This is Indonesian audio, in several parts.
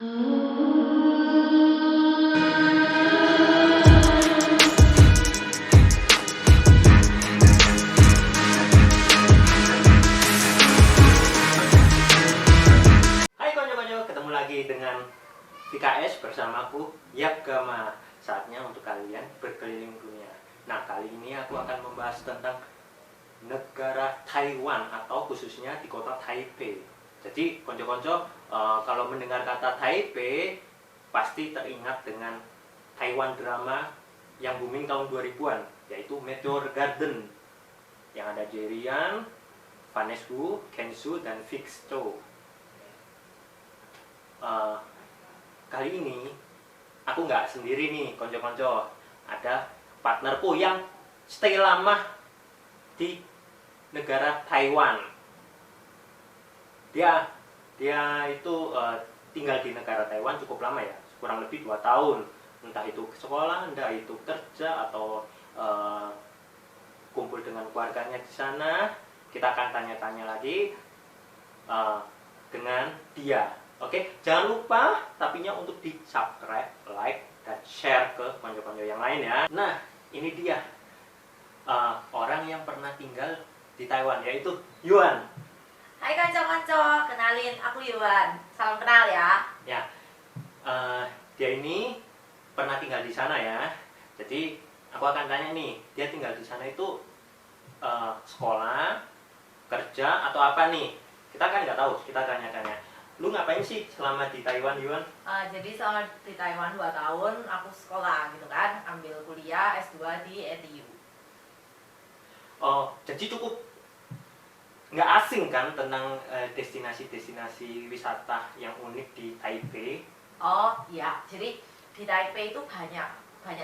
Hai konyo-konyo, ketemu lagi dengan VKS bersamaku Yakgama. Saatnya untuk kalian berkeliling dunia. Nah, kali ini aku akan membahas tentang negara Taiwan atau khususnya di kota Taipei. Jadi konco-konco, kalau mendengar kata Taipei pasti teringat dengan Taiwan drama yang booming tahun 2000-an, yaitu Meteor Garden yang ada Jerian, Vanessa Wu, Kensu, dan Vix Cho. Kali ini aku nggak sendiri nih konco-konco, ada partnerku yang stay lama di negara Taiwan. Dia itu tinggal di negara Taiwan cukup lama ya, kurang lebih 2 tahun. Entah itu ke sekolah, entah itu kerja, atau kumpul dengan keluarganya di sana. Kita akan tanya-tanya lagi dengan dia. Oke, jangan lupa tapinya untuk di subscribe, like, dan share ke konco-konco yang lain ya. Nah, ini dia orang yang pernah tinggal di Taiwan, yaitu Yuan. Hai kanco-kanco, kenalin aku Yuan. Salam kenal ya. Ya, dia ini pernah tinggal di sana ya. Jadi aku akan tanya nih, dia tinggal di sana itu sekolah, kerja, atau apa nih? Kita kan nggak tahu, kita tanya-tanya. Lu ngapain sih selama di Taiwan, Yuan? Jadi selama di Taiwan 2 tahun aku sekolah gitu kan, ambil kuliah S2 di ETU. Oh, jadi cukup nggak asing kan tentang destinasi-destinasi wisata yang unik di Taipei? Oh iya, jadi di Taipei itu banyak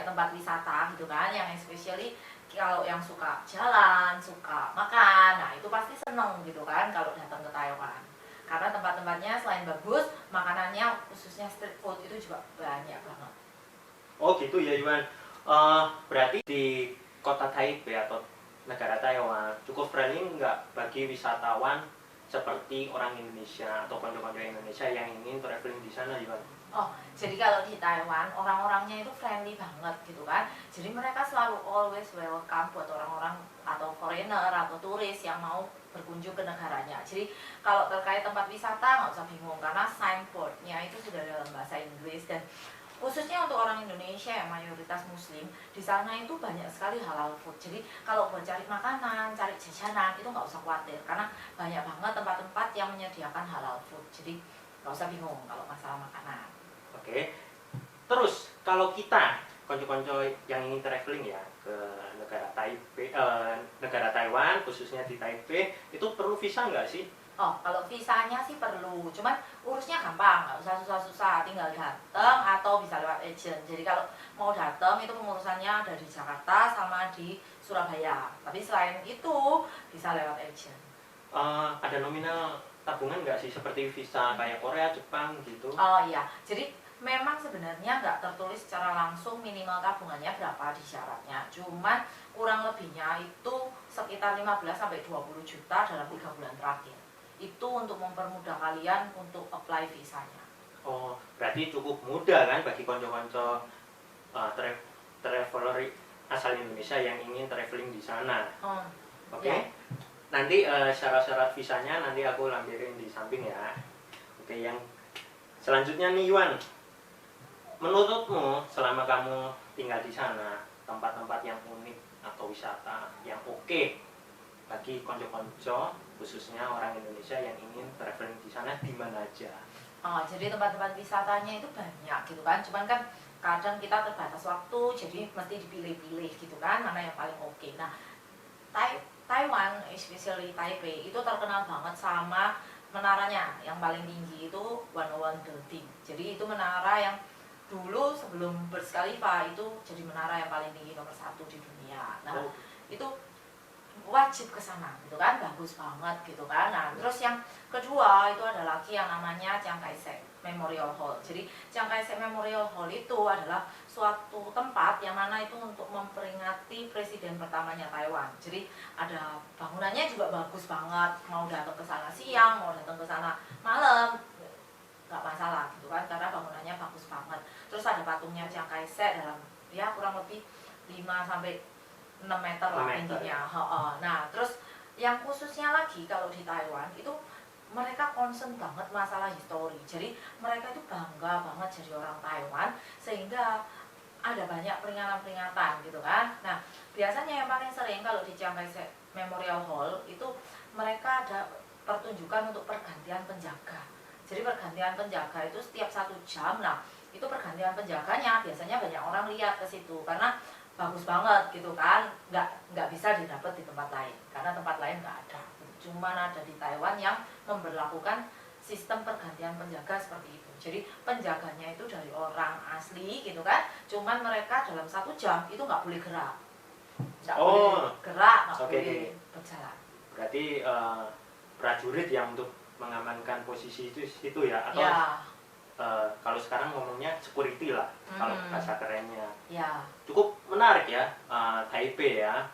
tempat wisata gitu kan, yang especially kalau yang suka jalan, suka makan, nah itu pasti seneng gitu kan kalau datang ke Taiwan. Karena tempat-tempatnya selain bagus, makanannya khususnya street food itu juga banyak banget. Oh gitu ya, Yuan. Berarti di kota Taipei atau negara Taiwan cukup friendly nggak bagi wisatawan seperti orang Indonesia atau konco-konco Indonesia yang ingin traveling di sana, Yuan? Oh, jadi kalau di Taiwan orang-orangnya itu friendly banget gitu kan. Jadi mereka selalu always welcome buat orang-orang atau foreigner atau turis yang mau berkunjung ke negaranya. Jadi kalau terkait tempat wisata nggak usah bingung karena signboardnya itu sudah dalam bahasa Inggris, dan khususnya untuk orang Indonesia yang mayoritas Muslim, di sana itu banyak sekali halal food. Jadi kalau buat cari makanan, cari jajanan itu nggak usah khawatir karena banyak banget tempat-tempat yang menyediakan halal food. Jadi nggak usah bingung kalau masalah makanan. Oke. Terus kalau kita konco-konco yang ingin traveling ya ke negara Taipei, negara Taiwan khususnya di Taipei, itu perlu visa nggak sih? Oh, kalau visanya sih perlu, cuman urusnya gampang, nggak usah susah-susah, tinggal datang atau bisa lewat agent. Jadi kalau mau datang itu pengurusannya ada di Jakarta sama di Surabaya. Tapi selain itu bisa lewat agent. Ada nominal tabungan nggak sih seperti visa kayak Korea, Jepang gitu? Oh iya, jadi memang sebenarnya nggak tertulis secara langsung minimal tabungannya berapa di syaratnya. Cuman kurang lebihnya itu sekitar 15-20 juta dalam 3 bulan terakhir. Itu untuk mempermudah kalian untuk apply visanya. Oh, berarti cukup mudah kan bagi konco-konco traveler asal Indonesia yang ingin traveling di sana. Oke. Ya. Nanti syarat-syarat visanya nanti aku lampirin di samping ya. Oke, yang selanjutnya nih Yuan. Menurutmu selama kamu tinggal di sana, tempat-tempat yang unik atau wisata yang oke bagi konco-konco khususnya orang Indonesia yang ingin traveling di sana di mana aja? Oh, jadi tempat-tempat wisatanya itu banyak gitu kan. Cuman kan kadang kita terbatas waktu, jadi mesti dipilih-pilih gitu kan mana yang paling oke. Nah, Taiwan, especially Taipei itu terkenal banget sama menaranya yang paling tinggi itu 101 Building. Jadi itu menara yang dulu sebelum Burj Khalifa itu jadi menara yang paling tinggi nomor 1 di dunia. Nah, itu wajib ke sana gitu kan, bagus banget gitu kan. Nah, terus yang kedua itu ada lagi yang namanya Chiang Kai-shek Memorial Hall. Jadi Chiang Kai-shek Memorial Hall itu adalah suatu tempat yang mana itu untuk memperingati presiden pertamanya Taiwan. Jadi ada bangunannya juga bagus banget. Mau datang ke sana siang, mau datang ke sana malam, nggak masalah gitu kan, karena ada patungnya Chiang Kai-shek dalam ya kurang lebih 5 sampai 6 meter lah 6 meter, tingginya. Nah, terus yang khususnya lagi kalau di Taiwan itu mereka concern banget masalah histori. Jadi mereka itu bangga banget jadi orang Taiwan sehingga ada banyak peringatan-peringatan gitu kan. Nah, biasanya yang paling sering kalau di Chiang Kai-shek Memorial Hall itu mereka ada pertunjukan untuk pergantian penjaga. Jadi pergantian penjaga itu setiap 1 jam. Nah, itu pergantian penjaganya biasanya banyak orang lihat ke situ karena bagus banget gitu kan. Nggak bisa didapat di tempat lain karena tempat lain nggak ada. Cuman ada di Taiwan yang memberlakukan sistem pergantian penjaga seperti itu. Jadi penjaganya itu dari orang asli gitu kan. Cuman mereka dalam 1 jam itu nggak boleh gerak. Nggak boleh gerak, nggak boleh berjalan. Berarti prajurit yang untuk mengamankan posisi itu ya, atau Ya. Kalau sekarang ngomongnya security lah, kalau bahasa kerennya. Ya. Cukup menarik ya, Taipei ya.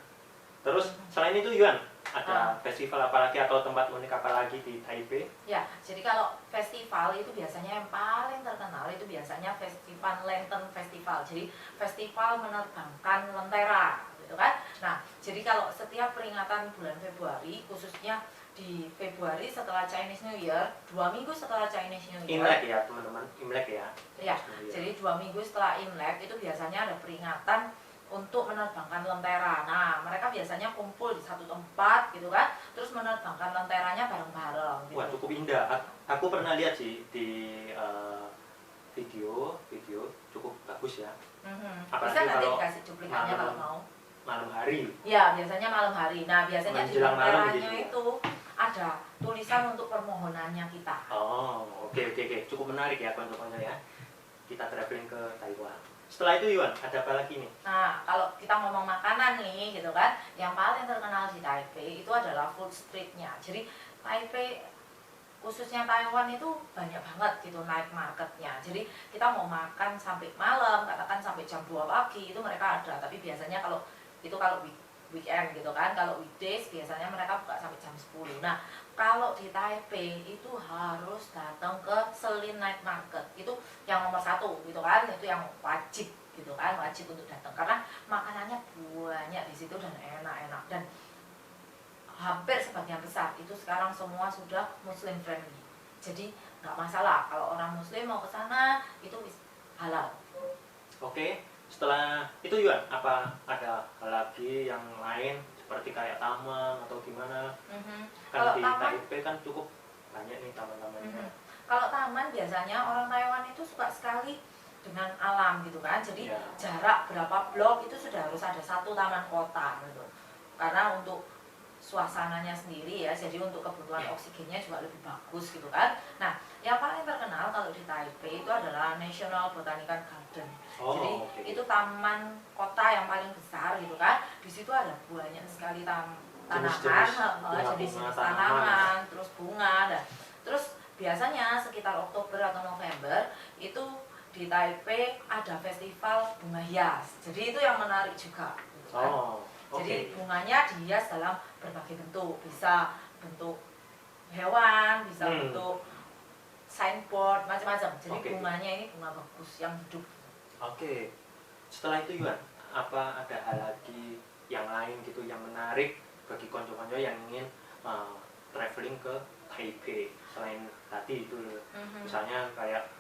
Terus selain itu Yuan, ada festival apalagi atau tempat unik apalagi di Taipei? Ya, jadi kalau festival itu biasanya yang paling terkenal itu biasanya festival Lantern Festival. Jadi festival menerbangkan lentera gitu kan. Nah, jadi kalau setiap peringatan bulan Februari khususnya di Februari setelah Chinese New Year, 2 minggu setelah Chinese New Year. Imlek ya teman-teman, Imlek ya. Ya, jadi 2 minggu setelah Imlek itu biasanya ada peringatan untuk menerbangkan lentera. Nah, mereka biasanya kumpul di satu tempat gitu kan, terus menerbangkan lenteranya bareng-bareng. Gitu. Wah, cukup indah. Aku pernah lihat sih di video cukup bagus ya. Bisa nanti dikasih cuplikannya kalau mau. Malam hari. Ya, biasanya malam hari. Nah, biasanya di lenteranya gitu. itu ada tulisan untuk permohonannya kita. Oh, oke. Cukup menarik ya konco-konco ya. Kita traveling ke Taiwan. Setelah itu Yuan, ada apa lagi nih? Nah, kalau kita ngomong makanan nih gitu kan, yang paling terkenal di Taipei itu adalah food streetnya. Jadi Taipei khususnya Taiwan itu banyak banget gitu night marketnya. Jadi kita mau makan sampai malam, katakan sampai jam 2 pagi itu mereka ada. Tapi biasanya kalau weekend gitu kan, kalau weekdays biasanya mereka buka sampai jam 10. Nah, kalau di Taipei itu harus datang ke Selin Night Market. Itu yang nomor 1 gitu kan, itu yang wajib gitu kan, wajib untuk datang karena makanannya banyak di situ dan enak-enak dan hampir sebagian besar itu sekarang semua sudah Muslim friendly. Jadi nggak masalah kalau orang Muslim mau ke sana itu halal. Oke, setelah itu Yuan, apa ada hal lagi yang lain seperti kayak taman atau gimana? Kan Kalau di taman, Taipei kan cukup banyak nih taman-tamannya. Kalau taman biasanya orang Taiwan itu suka sekali dengan alam gitu kan. Jadi jarak berapa blok itu sudah harus ada satu taman kota gitu. Karena untuk suasananya sendiri ya, jadi untuk kebutuhan oksigennya juga lebih bagus gitu kan. Nah, yang paling terkenal kalau di Taipei itu adalah National Botanical Garden. Jadi itu taman kota yang paling besar gitu kan. Di situ ada banyak sekali tanaman, jenis-jenis tanaman, terus bunga, dan terus biasanya sekitar Oktober atau November itu di Taipei ada festival bunga hias. Jadi itu yang menarik juga. Gitu kan. Jadi bunganya dihias dalam berbagai bentuk, bisa bentuk hewan, bisa bentuk signboard, macam-macam. Jadi bunganya ini bunga bagus yang hidup. Setelah itu Yuan, apa ada hal lagi yang lain gitu yang menarik bagi konco-konco yang ingin traveling ke Taipei selain tadi itu misalnya kayak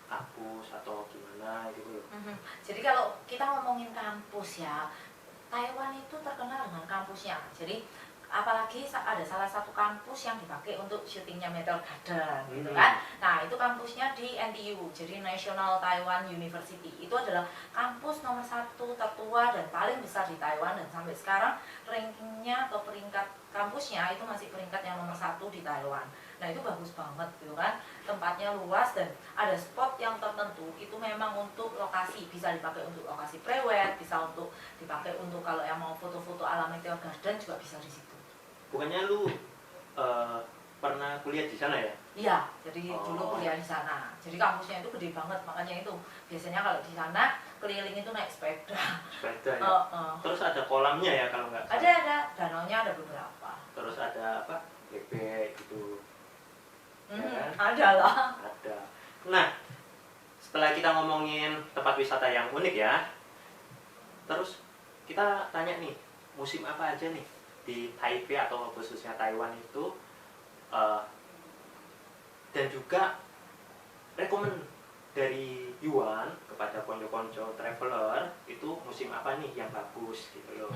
kampus atau gimana gitu loh. Jadi kalau kita ngomongin kampus ya, Taiwan itu terkenal dengan kampusnya. Jadi apalagi ada salah satu kampus yang dipakai untuk syutingnya Meteor Garden gitu kan. Nah, itu kampusnya di NTU, jadi National Taiwan University. Itu adalah kampus nomor 1 tertua dan paling besar di Taiwan, dan sampai sekarang rankingnya atau peringkat kampusnya itu masih peringkat yang nomor 1 di Taiwan. Nah, itu bagus banget gitu kan, tempatnya luas dan ada spot yang tertentu itu memang untuk lokasi, bisa dipakai untuk lokasi prewed, bisa untuk dipakai untuk kalau yang mau foto-foto alam Meteor Garden juga bisa di situ. Bukannya lu pernah kuliah di sana ya? Iya, jadi dulu kuliah di sana. Jadi kampusnya itu gede banget, makanya itu biasanya kalau di sana keliling itu naik sepeda. Sepeda ya. Terus ada kolamnya ya kalau nggak salah? Ada, danaunya ada beberapa. Terus ada apa? Bebek gitu. Ada lah. Ada. Nah, setelah kita ngomongin tempat wisata yang unik ya, terus kita tanya nih, musim apa aja nih di Taipei atau khususnya Taiwan itu, dan juga rekomen dari Yuan kepada konco-konco traveler itu musim apa nih yang bagus gitu loh.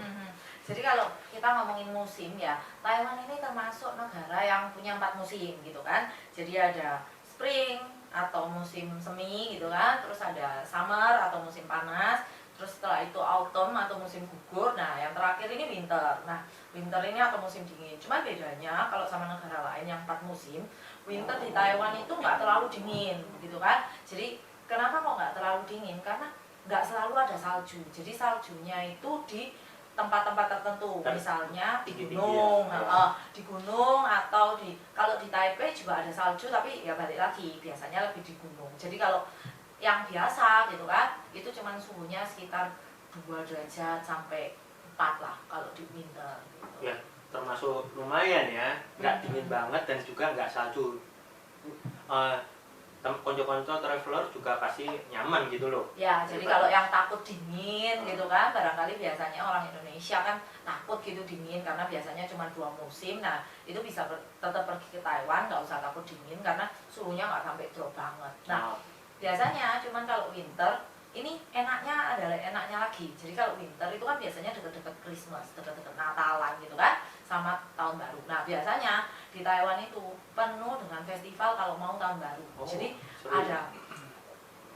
Jadi kalau kita ngomongin musim ya, Taiwan ini termasuk negara yang punya 4 musim gitu kan. Jadi ada spring atau musim semi gitu kan, terus ada summer atau musim panas, terus setelah itu autumn atau musim gugur. Nah yang terakhir ini winter. Nah winter ini atau musim dingin. Cuman bedanya kalau sama negara lain yang 4 musim, winter di Taiwan itu nggak terlalu dingin gitu kan. Jadi kenapa kok nggak terlalu dingin? Karena nggak selalu ada salju. Jadi saljunya itu di tempat-tempat tertentu, misalnya di gunung, di gunung atau kalau di Taipei juga ada salju, tapi ya balik lagi biasanya lebih di gunung. Jadi kalau yang biasa gitu kan, itu cuman suhunya sekitar 2 derajat sampai 4 lah kalau di winter gitu. Ya termasuk lumayan ya, nggak dingin banget dan juga nggak salju. Konco-konco traveler juga pasti nyaman gitu loh. Ya, jadi kalau yang takut dingin gitu kan, barangkali biasanya orang Indonesia kan takut gitu dingin karena biasanya cuma 2 musim. Nah, itu bisa tetap pergi ke Taiwan, nggak usah takut dingin karena suhunya nggak sampai drop banget. Nah, biasanya cuman kalau winter, ini enaknya lagi. Jadi kalau winter itu kan biasanya deket-deket Christmas, deket-deket Natalan gitu kan, sama tahun baru. Nah, biasanya di Taiwan itu penuh dengan festival kalau mau tahun baru. Jadi ada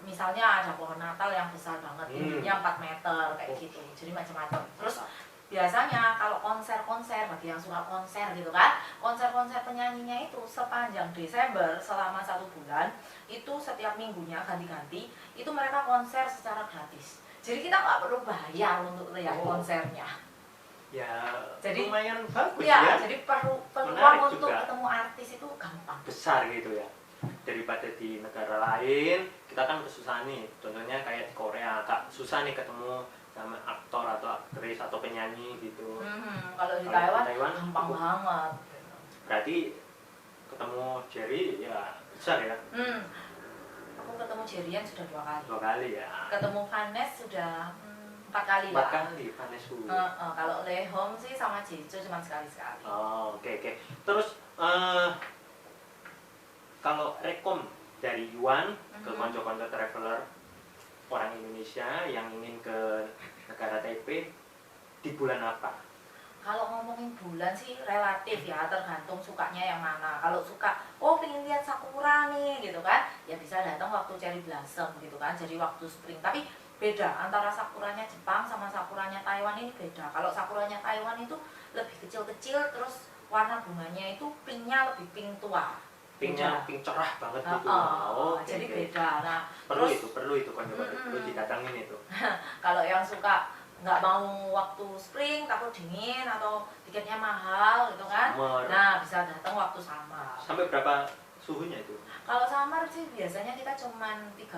misalnya ada pohon Natal yang besar banget, tingginya 4 meter kayak gitu. Jadi macam-macam. Terus biasanya kalau konser-konser, bagi yang suka konser gitu kan, konser-konser penyanyinya itu sepanjang Desember selama 1 bulan, itu setiap minggunya ganti-ganti, itu mereka konser secara gratis. Jadi kita nggak perlu bayar untuk lihat konsernya. Ya, jadi lumayan bagus ya. ya. Jadi peluang untuk juga ketemu artis itu gampang. Besar gitu ya. Daripada di negara lain, kita kan susah nih. Contohnya kayak di Korea, Kak, susah nih ketemu sama aktor atau aktris atau penyanyi gitu. Kalau di Taiwan gampang banget. Berarti ketemu Jerry ya besar ya. Aku ketemu Jerian sudah 2 kali. 2 kali ya. Ketemu Vanessa sudah 4 kali lah. 4 kali Vanessa. Kalau Lehong sih sama Jeju cuma sekali-sekali. Oke. Terus kalau rekom dari Yuan ke konco-konco traveler orang Indonesia yang ingin ke negara Taipei di bulan apa? Kalau ngomongin bulan sih relatif ya, tergantung sukanya yang mana. Kalau suka, pengen lihat sakura nih gitu kan, ya bisa datang waktu cherry blossom gitu kan, jadi waktu spring. Tapi beda antara sakuranya Jepang sama sakuranya Taiwan ini beda. Kalau sakuranya Taiwan itu lebih kecil-kecil, terus warna bunganya itu pinknya lebih pink tua. Pinknya pink cerah banget gitu. Jadi beda. Nah, perlu itu konco-konco perlu didatangin itu. Kalau yang suka nggak mau waktu spring, takut dingin atau tiketnya mahal gitu kan, nah bisa datang waktu summer. Sampai berapa suhunya itu? Kalau summer sih biasanya kita cuman 34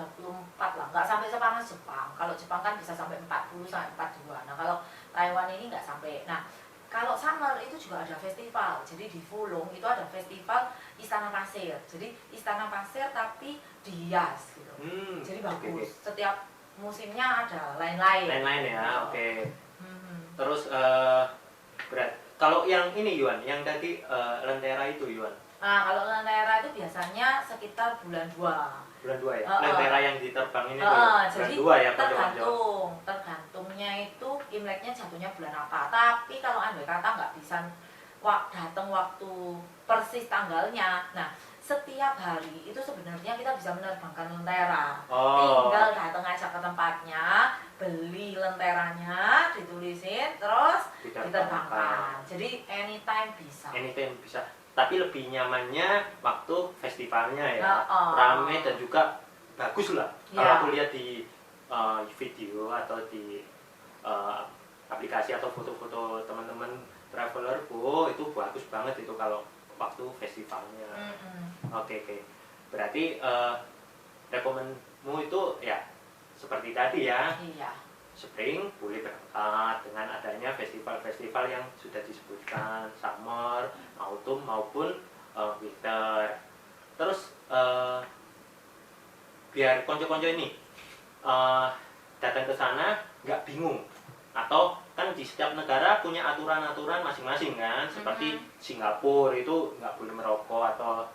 lah, nggak sampai sepanas Jepang. Kalau Jepang kan bisa sampai 40 sampai 42. Nah kalau Taiwan ini nggak sampai. Nah kalau summer itu juga ada festival. Jadi di Fulong itu ada festival Istana Pasir. Jadi Istana Pasir tapi dihias gitu. Jadi bagus. Setiap musimnya ada lain-lain ya. Oke. Terus kalau yang ini Yuan, yang tadi Lentera itu Yuan. Nah kalau Lentera itu biasanya sekitar bulan 2 ya. Lentera yang diterbangin itu jadi bulan 2 ya. Tergantungnya itu Imleknya jatuhnya bulan apa. Tapi kalau andai kata nggak bisa datang waktu persis tanggalnya, nah setiap hari itu sebenarnya kita bisa menerbangkan lentera. Tinggal datang aja ke tempatnya, beli lenteranya, ditulisin, terus diterbangkan. Jadi anytime bisa. Tapi lebih nyamannya waktu festivalnya ya. Rame dan juga bagus lah. Kalau aku lihat di video atau di aplikasi atau foto-foto teman-teman traveler, itu bagus banget itu kalau waktu festivalnya. Oke. Berarti rekomenmu itu ya seperti tadi ya. Iya. Spring boleh berangkat dengan adanya festival-festival yang sudah disebutkan, summer, autumn maupun winter. Terus biar konco-konco ini datang ke sana nggak bingung, atau kan di setiap negara punya aturan-aturan masing-masing kan, seperti Singapura itu nggak boleh merokok atau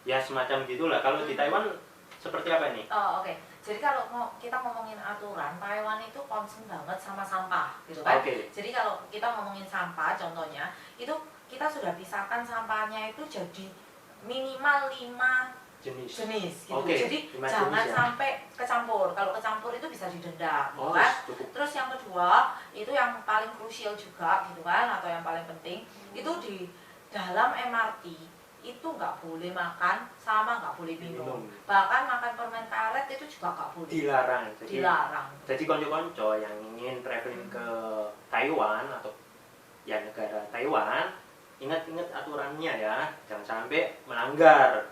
ya semacam gitulah. Kalau di Taiwan seperti apa nih? Oh, oke. Jadi kalau kita ngomongin aturan, Taiwan itu concern banget sama sampah, gitu kan? Oke. Jadi kalau kita ngomongin sampah, contohnya itu kita sudah pisahkan sampahnya itu jadi minimal 5 Jenis. gitu. Oke, Jadi 5 jangan jenis ya? sampai kecampur. Kalau kecampur itu bisa didenda, gitu Oh, kan? cukup. Terus yang kedua, itu yang paling krusial juga, gitu kan? Atau yang paling penting, itu di dalam MRT itu nggak boleh makan sama nggak boleh minum. Bahkan makan permen karet itu juga nggak boleh. Dilarang. Dilarang. Jadi konco-konco yang ingin traveling ke Taiwan atau ya negara Taiwan, ingat-ingat aturannya ya, jangan sampai melanggar.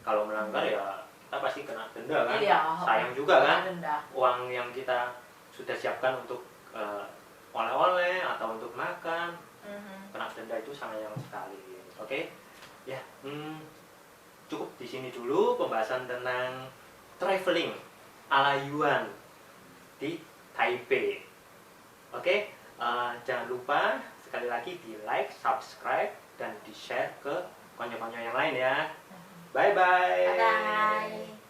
Kalau melanggar ya kita pasti kena denda kan. Iya, Sayang juga kan denda. uang yang kita sudah siapkan untuk oleh-oleh atau untuk makan, kena denda itu sayang sekali. Oke, ya cukup di sini dulu pembahasan tentang traveling ala Yuan di Taipei. Oke, jangan lupa sekali lagi di like, subscribe, dan di share ke konco-konco yang lain ya. Bye bye. Bye bye.